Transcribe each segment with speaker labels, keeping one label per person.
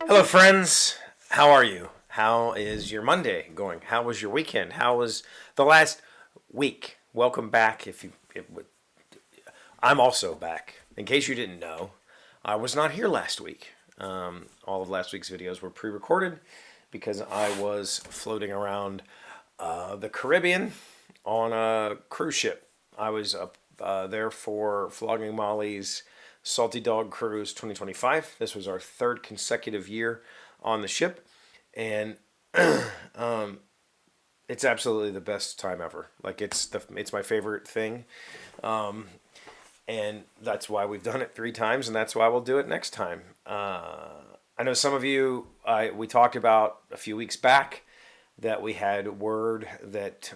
Speaker 1: Hello, friends. How are you? How is your Monday going? How was your weekend? How was the last week? Welcome back. I'm also back. In case you didn't know, I was not here last week. All of last week's videos were pre-recorded because I was floating around the Caribbean on a cruise ship. I was up there for Flogging Molly's Salty Dog Cruise 2025. This was our third consecutive year on the ship, and it's absolutely the best time ever. Like it's my favorite thing, and that's why we've done it 3 times, and that's why we'll do it next time. I know some of you. We talked about a few weeks back that we had word that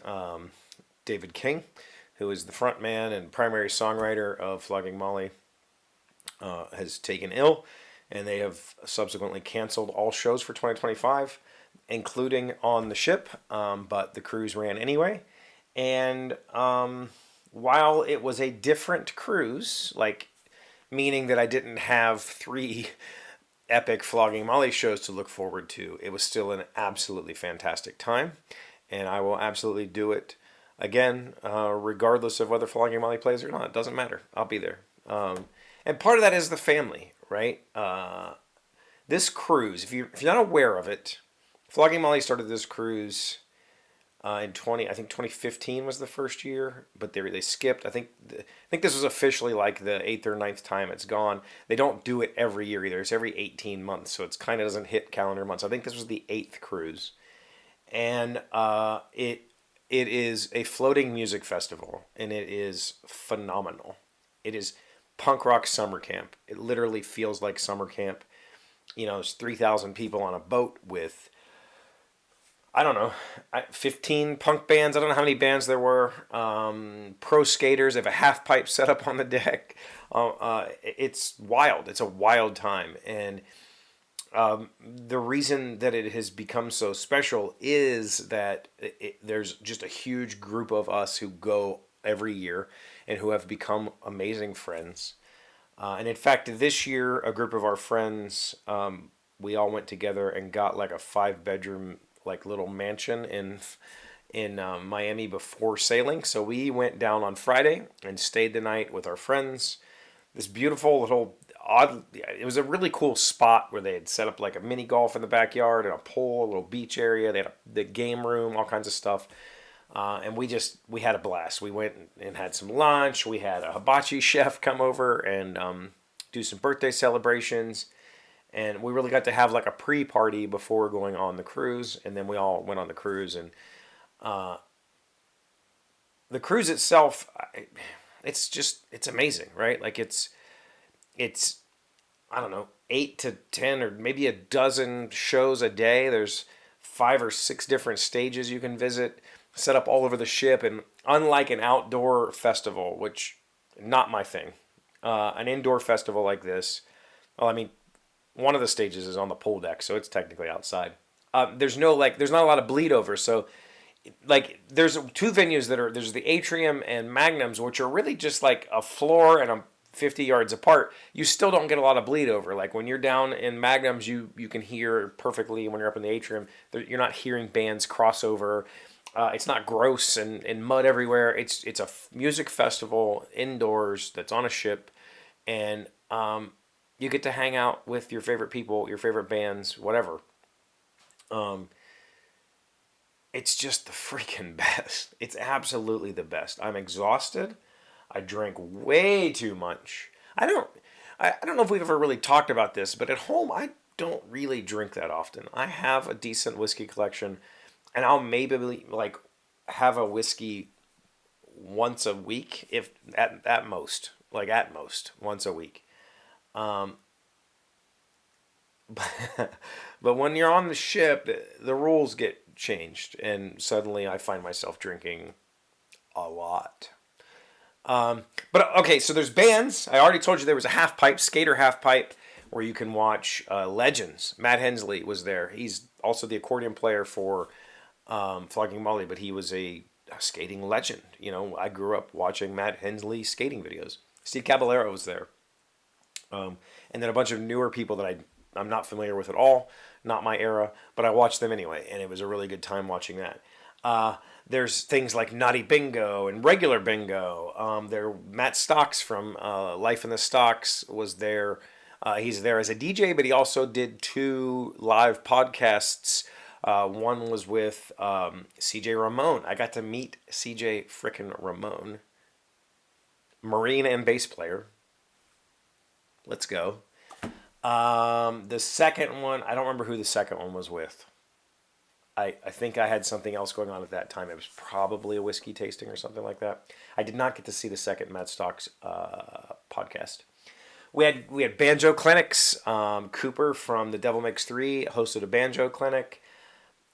Speaker 1: David King, who is the front man and primary songwriter of Flogging Molly, has taken ill, and they have subsequently canceled all shows for 2025, including on the ship, but the cruise ran anyway. And while it was a different cruise, like meaning that I didn't have 3 epic Flogging Molly shows to look forward to, it was still an absolutely fantastic time, and I will absolutely do it again, regardless of whether Flogging Molly plays or not. It doesn't matter. I'll be there. And part of that is the family, right? This cruise, if you're not aware of it, Flogging Molly started this cruise in 2015 was the first year, but they skipped. I think this was officially like the 8th or 9th time it's gone. They don't do it every year either. It's every 18 months, so it's kind of doesn't hit calendar months. I think this was the 8th cruise, and it is a floating music festival, and it is phenomenal. It is punk rock summer camp. It literally feels like summer camp. You know, there's 3,000 people on a boat with, I don't know, 15 punk bands. I don't know how many bands there were. Pro skaters. They have a half pipe set up on the deck. It's wild. It's a wild time. And the reason that it has become so special is that there's just a huge group of us who go every year and who have become amazing friends. And in fact, this year, a group of our friends, we all went together and got like a 5-bedroom like little mansion in Miami before sailing. So we went down on Friday and stayed the night with our friends. This beautiful little it was a really cool spot where they had set up like a mini golf in the backyard and a pool, a little beach area. They had the game room, all kinds of stuff. And we had a blast. We went and had some lunch. We had a hibachi chef come over and do some birthday celebrations. And we really got to have like a pre-party before going on the cruise. And then we all went on the cruise. And the cruise itself, it's amazing, right? Like it's I don't know, 8 to 10 or maybe a dozen shows a day. There's 5 or 6 different stages you can visit, set up all over the ship. And unlike an outdoor festival, which not my thing, an indoor festival like this, well, I mean, one of the stages is on the pool deck, so it's technically outside. There's not a lot of bleed over. So like there's 2 venues there's the Atrium and Magnums, which are really just like a floor and a 50 yards apart. You still don't get a lot of bleed over. Like when you're down in Magnums, you can hear perfectly. When you're up in the Atrium, you're not hearing bands cross over. It's not gross and mud everywhere. It's a music festival indoors that's on a ship, and you get to hang out with your favorite people, your favorite bands, whatever. It's just the freaking best. It's absolutely the best. I'm exhausted. I drank way too much. I don't know if we've ever really talked about this, but at home I don't really drink that often. I have a decent whiskey collection, and I'll maybe like have a whiskey once a week, if at most once a week. But when you're on the ship, the rules get changed, and suddenly I find myself drinking a lot. But okay, so there's bands. I already told you there was a half pipe, skater half pipe, where you can watch legends. Matt Hensley was there. He's also the accordion player for Flogging Molly, but he was a a skating legend. You know, I grew up watching Matt Hensley skating videos. Steve Caballero was there. And then a bunch of newer people that I'm not familiar with at all, not my era, but I watched them anyway, and it was a really good time watching that. There's things like Naughty Bingo and Regular Bingo. Matt Stocks from Life in the Stocks was there. He's there as a DJ, but he also did 2 live podcasts. One was with CJ Ramon. I got to meet CJ frickin' Ramon, Marine and bass player. Let's go. The second one, I don't remember who the second one was with. I think I had something else going on at that time. It was probably a whiskey tasting or something like that. I did not get to see the second Matt Stocks podcast. We had banjo clinics. Cooper from The Devil Makes Three hosted a banjo clinic.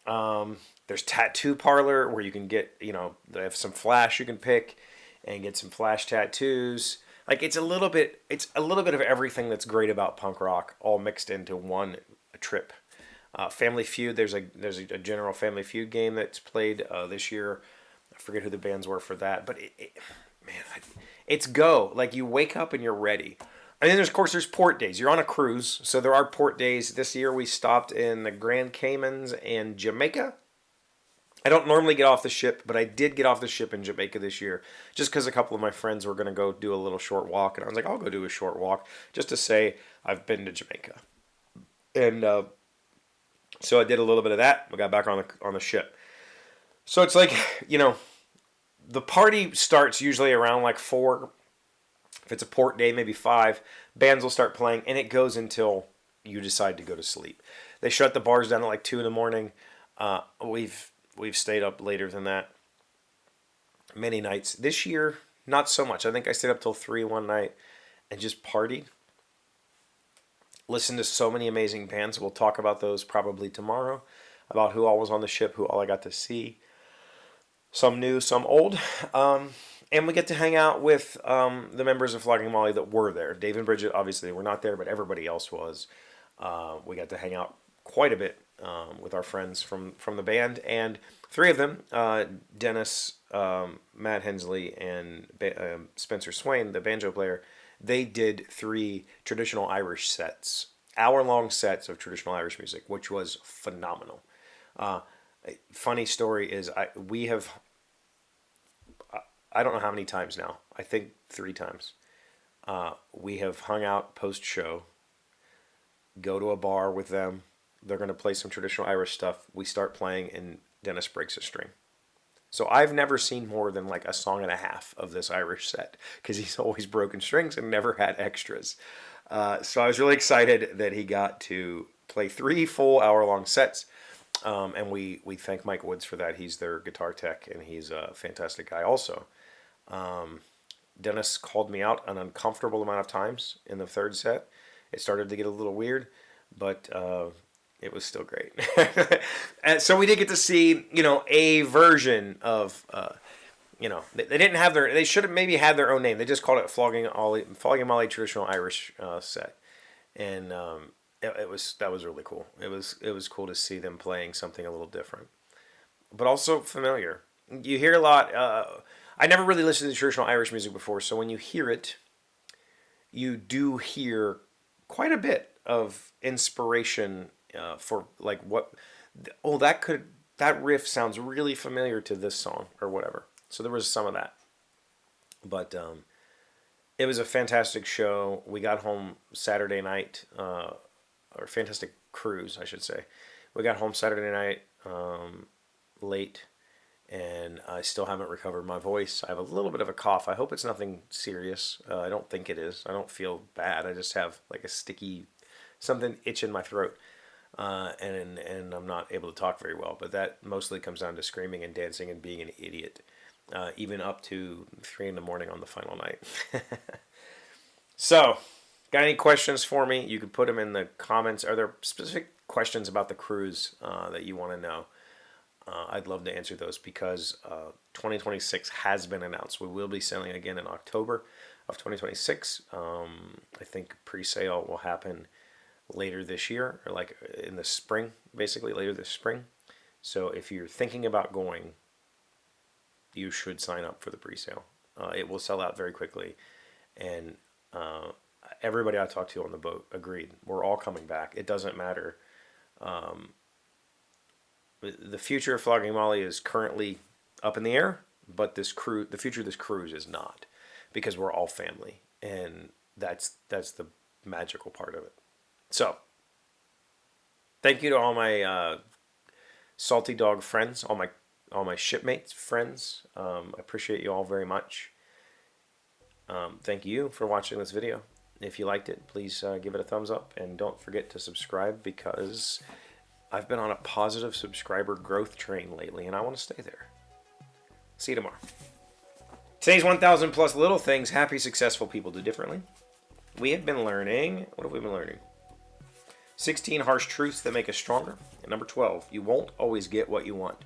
Speaker 1: There's Tattoo Parlor where you can get, they have some flash you can pick and get some flash tattoos. Like it's a little bit of everything that's great about punk rock all mixed into one trip. Family Feud, there's a general Family Feud game that's played this year. I forget who the bands were for that, but it's go. Like you wake up and you're ready. And then there's port days. You're on a cruise, so there are port days. This year we stopped in the Grand Caymans and Jamaica. I don't normally get off the ship, but I did get off the ship in Jamaica this year just because a couple of my friends were going to go do a little short walk. And I was like, I'll go do a short walk just to say I've been to Jamaica. And so I did a little bit of that. We got back on the ship. So it's like, the party starts usually around like 4. If it's a port day, maybe 5. Bands will start playing, and it goes until you decide to go to sleep. They shut the bars down at like 2 in the morning. We've stayed up later than that many nights. This year, not so much. I think I stayed up till 3 one night and just partied. Listened to so many amazing bands. We'll talk about those probably tomorrow, about who all was on the ship, who all I got to see. Some new, some old. And we get to hang out with the members of Flogging Molly that were there. Dave and Bridget, obviously, were not there, but everybody else was. We got to hang out quite a bit with our friends from the band. And 3 of them, Dennis, Matt Hensley, and Spencer Swain, the banjo player, they did 3 traditional Irish sets. Hour-long sets of traditional Irish music, which was phenomenal. Funny story is I don't know how many times now. I think 3 times. We have hung out post-show, go to a bar with them. They're going to play some traditional Irish stuff. We start playing, and Dennis breaks a string. So I've never seen more than like a song and a half of this Irish set because he's always broken strings and never had extras. So I was really excited that he got to play 3 full hour-long sets. And we thank Mike Woods for that. He's their guitar tech, and he's a fantastic guy also. Dennis called me out an uncomfortable amount of times in the 3rd set. It started to get a little weird, but it was still great. And so we did get to see, a version of, they didn't have they should have maybe had their own name. They just called it Flogging Molly Traditional Irish set. And that was really cool. It was cool to see them playing something a little different, but also familiar. You hear a lot. I never really listened to traditional Irish music before, so when you hear it, you do hear quite a bit of inspiration for like what. Oh, that riff sounds really familiar to this song or whatever. So there was some of that, but it was a fantastic show. We got home Saturday night. Or fantastic cruise, I should say. We got home Saturday night late, and I still haven't recovered my voice. I have a little bit of a cough. I hope it's nothing serious. I don't think it is. I don't feel bad. I just have like a sticky, something itch in my throat, and I'm not able to talk very well. But that mostly comes down to screaming and dancing and being an idiot, even up to 3 in the morning on the final night. So. Got any questions for me? You can put them in the comments. Are there specific questions about the cruise that you want to know? I'd love to answer those because 2026 has been announced. We will be sailing again in October of 2026. I think pre-sale will happen later this year, or like in the spring, basically later this spring. So if you're thinking about going, you should sign up for the pre-sale. It will sell out very quickly, and everybody I talked to on the boat agreed. We're all coming back. It doesn't matter. The future of Flogging Molly is currently up in the air, but the future of this cruise is not, because we're all family, and that's the magical part of it. So, thank you to all my salty dog friends, all my shipmates friends. I appreciate you all very much. Thank you for watching this video. If you liked it, please give it a thumbs up, and don't forget to subscribe, because I've been on a positive subscriber growth train lately, and I want to stay there. See you tomorrow. Today's 1,000 plus little things happy, successful people do differently. We have been learning, what have we been learning? 16 harsh truths that make us stronger. And number 12, you won't always get what you want.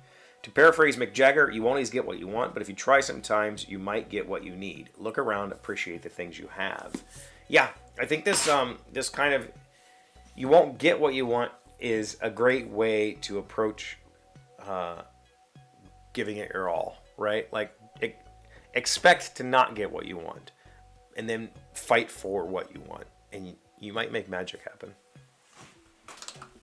Speaker 1: To paraphrase Mick Jagger, you won't always get what you want, but if you try sometimes, you might get what you need. Look around, appreciate the things you have. Yeah, I think this kind of, you won't get what you want is a great way to approach giving it your all, right? Like, expect to not get what you want, and then fight for what you want, and you might make magic happen.